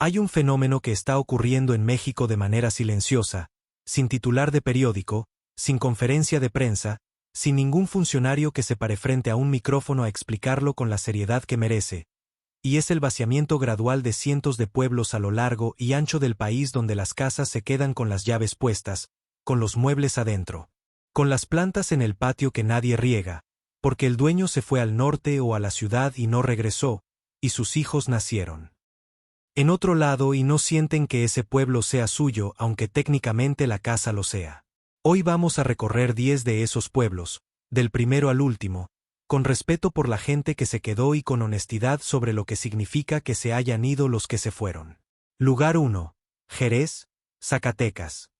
Hay un fenómeno que está ocurriendo en México de manera silenciosa, sin titular de periódico, sin conferencia de prensa, sin ningún funcionario que se pare frente a un micrófono a explicarlo con la seriedad que merece, y es el vaciamiento gradual de cientos de pueblos a lo largo y ancho del país donde las casas se quedan con las llaves puestas, con los muebles adentro, con las plantas en el patio que nadie riega, porque el dueño se fue al norte o a la ciudad y no regresó, y sus hijos nacieron en otro lado y no sienten que ese pueblo sea suyo aunque técnicamente la casa lo sea. Hoy vamos a recorrer 10 de esos pueblos, del primero al último, con respeto por la gente que se quedó y con honestidad sobre lo que significa que se hayan ido los que se fueron. Lugar 1. Jerez, Zacatecas.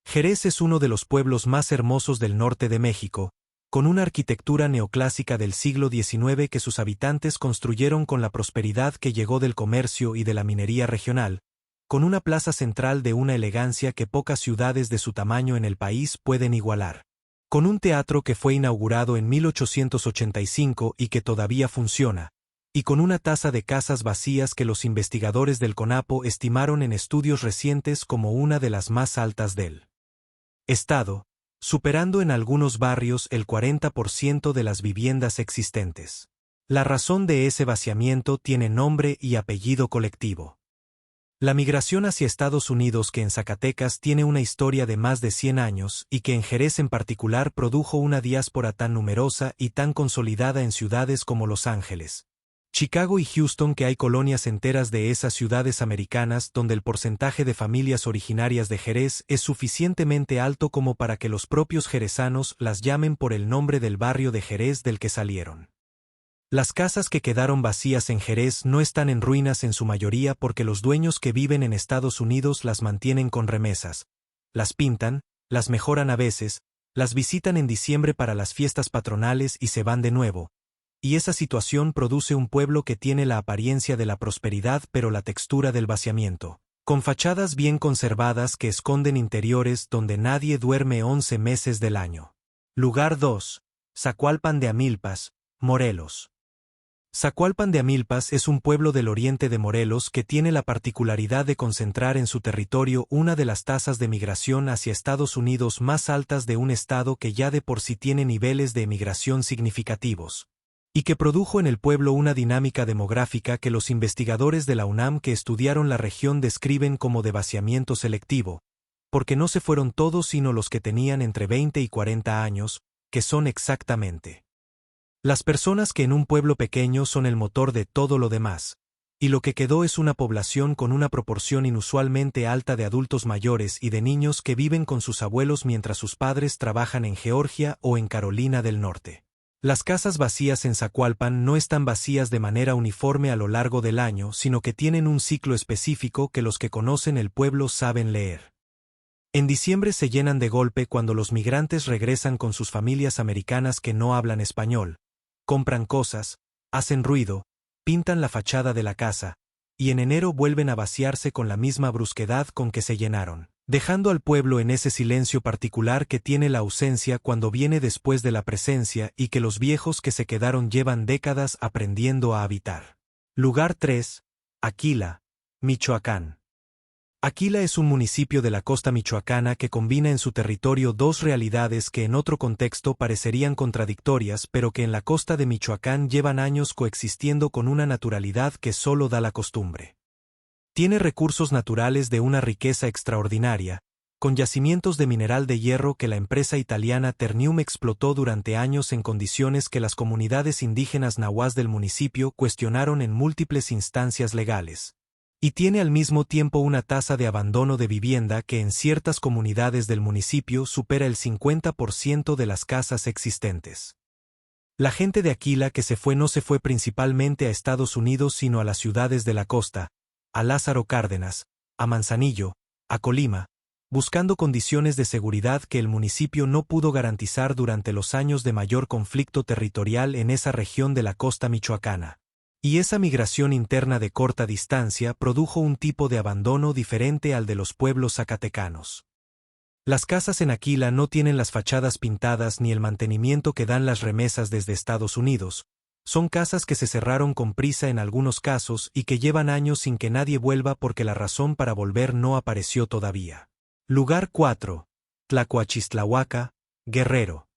Jerez es uno de los pueblos más hermosos del norte de México, con una arquitectura neoclásica del siglo XIX que sus habitantes construyeron con la prosperidad que llegó del comercio y de la minería regional, con una plaza central de una elegancia que pocas ciudades de su tamaño en el país pueden igualar, con un teatro que fue inaugurado en 1885 y que todavía funciona, y con una tasa de casas vacías que los investigadores del CONAPO estimaron en estudios recientes como una de las más altas del estado, superando en algunos barrios el 40% de las viviendas existentes. La razón de ese vaciamiento tiene nombre y apellido colectivo. La migración hacia Estados Unidos, que en Zacatecas tiene una historia de más de 100 años y que en Jerez en particular produjo una diáspora tan numerosa y tan consolidada en ciudades como Los Ángeles, Chicago y Houston, que hay colonias enteras de esas ciudades americanas donde el porcentaje de familias originarias de Jerez es suficientemente alto como para que los propios jerezanos las llamen por el nombre del barrio de Jerez del que salieron. Las casas que quedaron vacías en Jerez no están en ruinas en su mayoría porque los dueños que viven en Estados Unidos las mantienen con remesas, las pintan, las mejoran a veces, las visitan en diciembre para las fiestas patronales y se van de nuevo. Y esa situación produce un pueblo que tiene la apariencia de la prosperidad pero la textura del vaciamiento, con fachadas bien conservadas que esconden interiores donde nadie duerme 11 meses del año. Lugar 2. Zacualpan de Amilpas, Morelos. Zacualpan de Amilpas es un pueblo del oriente de Morelos que tiene la particularidad de concentrar en su territorio una de las tasas de migración hacia Estados Unidos más altas de un estado que ya de por sí tiene niveles de emigración significativos, y que produjo en el pueblo una dinámica demográfica que los investigadores de la UNAM que estudiaron la región describen como de vaciamiento selectivo, porque no se fueron todos sino los que tenían entre 20 y 40 años, que son exactamente las personas que en un pueblo pequeño son el motor de todo lo demás, y lo que quedó es una población con una proporción inusualmente alta de adultos mayores y de niños que viven con sus abuelos mientras sus padres trabajan en Georgia o en Carolina del Norte. Las casas vacías en Zacualpan no están vacías de manera uniforme a lo largo del año, sino que tienen un ciclo específico que los que conocen el pueblo saben leer. En diciembre se llenan de golpe cuando los migrantes regresan con sus familias americanas que no hablan español, compran cosas, hacen ruido, pintan la fachada de la casa, y en enero vuelven a vaciarse con la misma brusquedad con que se llenaron, dejando al pueblo en ese silencio particular que tiene la ausencia cuando viene después de la presencia y que los viejos que se quedaron llevan décadas aprendiendo a habitar. Lugar 3. Aquila, Michoacán. Aquila es un municipio de la costa michoacana que combina en su territorio dos realidades que en otro contexto parecerían contradictorias pero que en la costa de Michoacán llevan años coexistiendo con una naturalidad que solo da la costumbre. Tiene recursos naturales de una riqueza extraordinaria, con yacimientos de mineral de hierro que la empresa italiana Ternium explotó durante años en condiciones que las comunidades indígenas nahuas del municipio cuestionaron en múltiples instancias legales. Y tiene al mismo tiempo una tasa de abandono de vivienda que en ciertas comunidades del municipio supera el 50% de las casas existentes. La gente de Aquila que se fue no se fue principalmente a Estados Unidos sino a las ciudades de la costa, a Lázaro Cárdenas, a Manzanillo, a Colima, buscando condiciones de seguridad que el municipio no pudo garantizar durante los años de mayor conflicto territorial en esa región de la costa michoacana. Y esa migración interna de corta distancia produjo un tipo de abandono diferente al de los pueblos zacatecanos. Las casas en Aquila no tienen las fachadas pintadas ni el mantenimiento que dan las remesas desde Estados Unidos, Son casas que se cerraron con prisa en algunos casos y que llevan años sin que nadie vuelva porque la razón para volver no apareció todavía. Lugar 4. Tlacoachistlahuaca, Guerrero.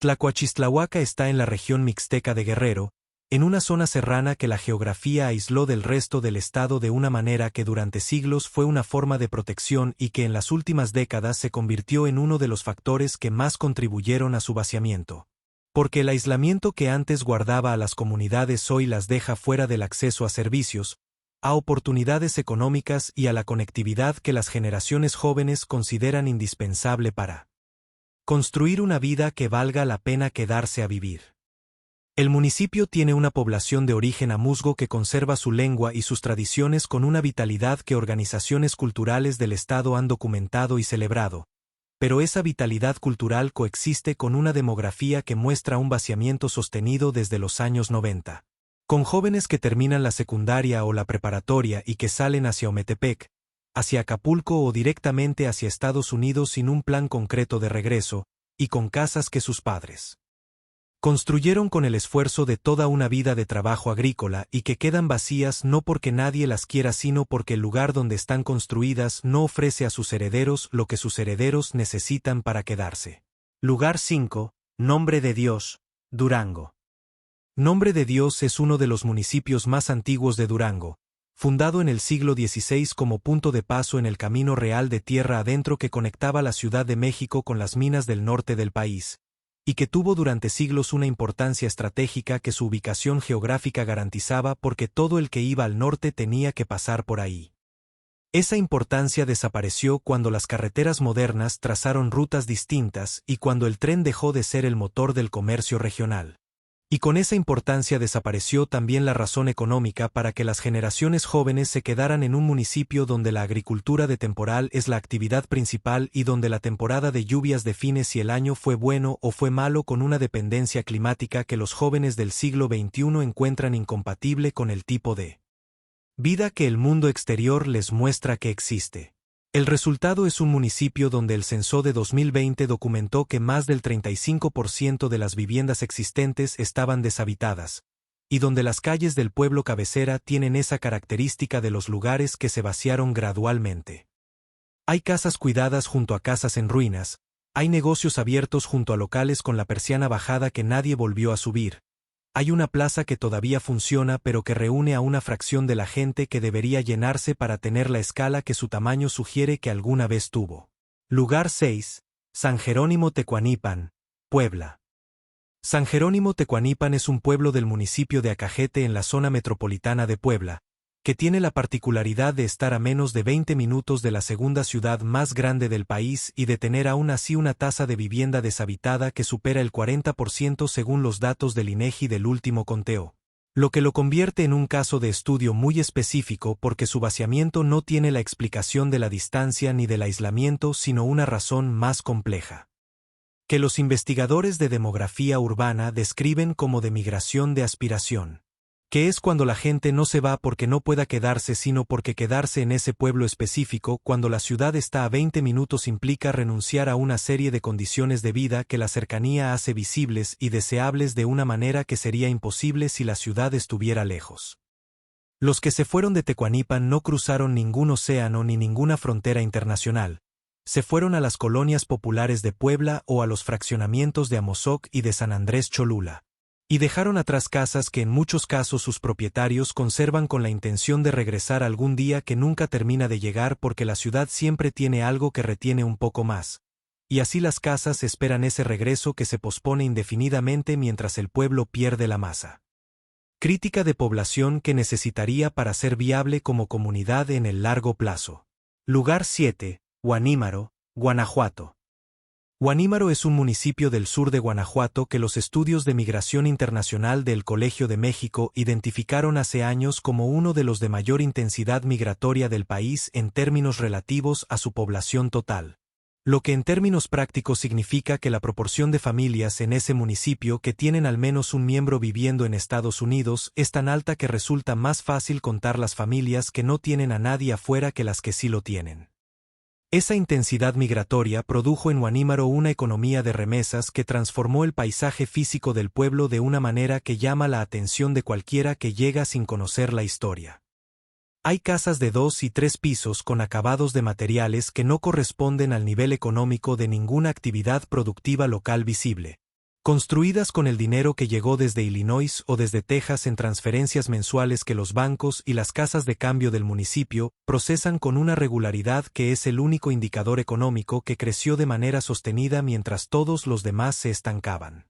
Tlacoachistlahuaca está en la región mixteca de Guerrero, en una zona serrana que la geografía aisló del resto del estado de una manera que durante siglos fue una forma de protección y que en las últimas décadas se convirtió en uno de los factores que más contribuyeron a su vaciamiento. Porque el aislamiento que antes guardaba a las comunidades hoy las deja fuera del acceso a servicios, a oportunidades económicas y a la conectividad que las generaciones jóvenes consideran indispensable para construir una vida que valga la pena quedarse a vivir. El municipio tiene una población de origen amuzgo que conserva su lengua y sus tradiciones con una vitalidad que organizaciones culturales del Estado han documentado y celebrado, pero esa vitalidad cultural coexiste con una demografía que muestra un vaciamiento sostenido desde los años 90. Con jóvenes que terminan la secundaria o la preparatoria y que salen hacia Ometepec, hacia Acapulco o directamente hacia Estados Unidos sin un plan concreto de regreso, y con casas que sus padres construyeron con el esfuerzo de toda una vida de trabajo agrícola y que quedan vacías no porque nadie las quiera sino porque el lugar donde están construidas no ofrece a sus herederos lo que sus herederos necesitan para quedarse. Lugar 5. Nombre de Dios, Durango. Nombre de Dios es uno de los municipios más antiguos de Durango, fundado en el siglo XVI como punto de paso en el camino real de tierra adentro que conectaba la Ciudad de México con las minas del norte del país, y que tuvo durante siglos una importancia estratégica que su ubicación geográfica garantizaba porque todo el que iba al norte tenía que pasar por ahí. Esa importancia desapareció cuando las carreteras modernas trazaron rutas distintas y cuando el tren dejó de ser el motor del comercio regional. Y con esa importancia desapareció también la razón económica para que las generaciones jóvenes se quedaran en un municipio donde la agricultura de temporal es la actividad principal y donde la temporada de lluvias define si el año fue bueno o fue malo con una dependencia climática que los jóvenes del siglo XXI encuentran incompatible con el tipo de vida que el mundo exterior les muestra que existe. El resultado es un municipio donde el censo de 2020 documentó que más del 35% de las viviendas existentes estaban deshabitadas, y donde las calles del pueblo cabecera tienen esa característica de los lugares que se vaciaron gradualmente. Hay casas cuidadas junto a casas en ruinas, hay negocios abiertos junto a locales con la persiana bajada que nadie volvió a subir. Hay una plaza que todavía funciona pero que reúne a una fracción de la gente que debería llenarse para tener la escala que su tamaño sugiere que alguna vez tuvo. Lugar 6. San Jerónimo Tecuanipan, Puebla. San Jerónimo Tecuanipan es un pueblo del municipio de Acajete en la zona metropolitana de Puebla, que tiene la particularidad de estar a menos de 20 minutos de la segunda ciudad más grande del país y de tener aún así una tasa de vivienda deshabitada que supera el 40% según los datos del INEGI del último conteo. Lo que lo convierte en un caso de estudio muy específico porque su vaciamiento no tiene la explicación de la distancia ni del aislamiento sino una razón más compleja, que los investigadores de demografía urbana describen como de migración de aspiración, que es cuando la gente no se va porque no pueda quedarse sino porque quedarse en ese pueblo específico cuando la ciudad está a 20 minutos implica renunciar a una serie de condiciones de vida que la cercanía hace visibles y deseables de una manera que sería imposible si la ciudad estuviera lejos. Los que se fueron de Tecuanipan no cruzaron ningún océano ni ninguna frontera internacional, se fueron a las colonias populares de Puebla o a los fraccionamientos de Amozoc y de San Andrés Cholula. Y dejaron atrás casas que en muchos casos sus propietarios conservan con la intención de regresar algún día que nunca termina de llegar porque la ciudad siempre tiene algo que retiene un poco más. Y así las casas esperan ese regreso que se pospone indefinidamente mientras el pueblo pierde la masa crítica de población que necesitaría para ser viable como comunidad en el largo plazo. Lugar 7. Guanímaro, Guanajuato. Guanímaro es un municipio del sur de Guanajuato que los estudios de migración internacional del Colegio de México identificaron hace años como uno de los de mayor intensidad migratoria del país en términos relativos a su población total. Lo que en términos prácticos significa que la proporción de familias en ese municipio que tienen al menos un miembro viviendo en Estados Unidos es tan alta que resulta más fácil contar las familias que no tienen a nadie afuera que las que sí lo tienen. Esa intensidad migratoria produjo en Huanímaro una economía de remesas que transformó el paisaje físico del pueblo de una manera que llama la atención de cualquiera que llega sin conocer la historia. Hay casas de 2 y 3 pisos con acabados de materiales que no corresponden al nivel económico de ninguna actividad productiva local visible, construidas con el dinero que llegó desde Illinois o desde Texas en transferencias mensuales que los bancos y las casas de cambio del municipio procesan con una regularidad que es el único indicador económico que creció de manera sostenida mientras todos los demás se estancaban.